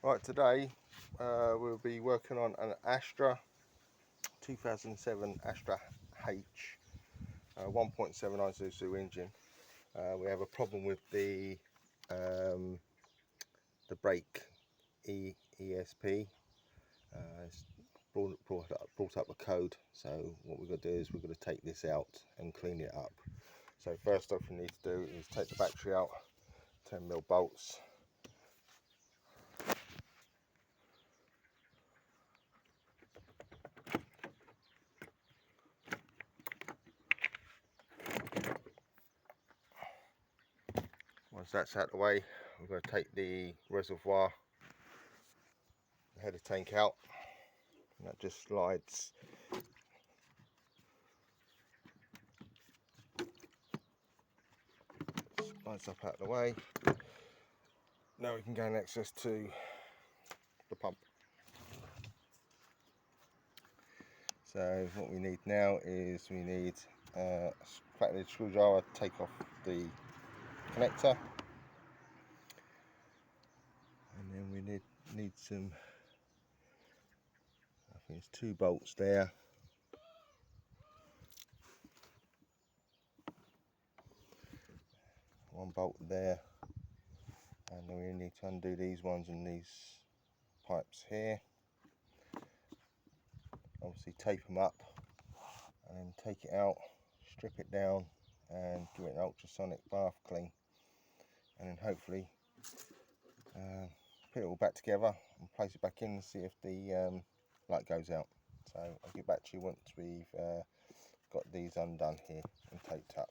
Right, today we'll be working on an Astra 2007 Astra H 1.7 Isuzu engine. We have a problem with the brake ESP. It's brought up a code, so what we're going to do is we're going to take this out and clean it up. So first off, we need to do is take the battery out, 10mm bolts. Once that's out of the way, we're going to take the reservoir, the header tank out, and that just slides up out of the way. Now we can gain access to the pump. So what we need now is we need a flathead screwdriver to take off the connector, and then we need some, I think it's 2 bolts there. One bolt there, and then we need to undo these ones and these pipes here. Obviously tape them up and then take it out, strip it down and give it an ultrasonic bath clean, and then hopefully put it all back together and place it back in and see if the light goes out. So I'll get back to you once we've got these undone here and taped up.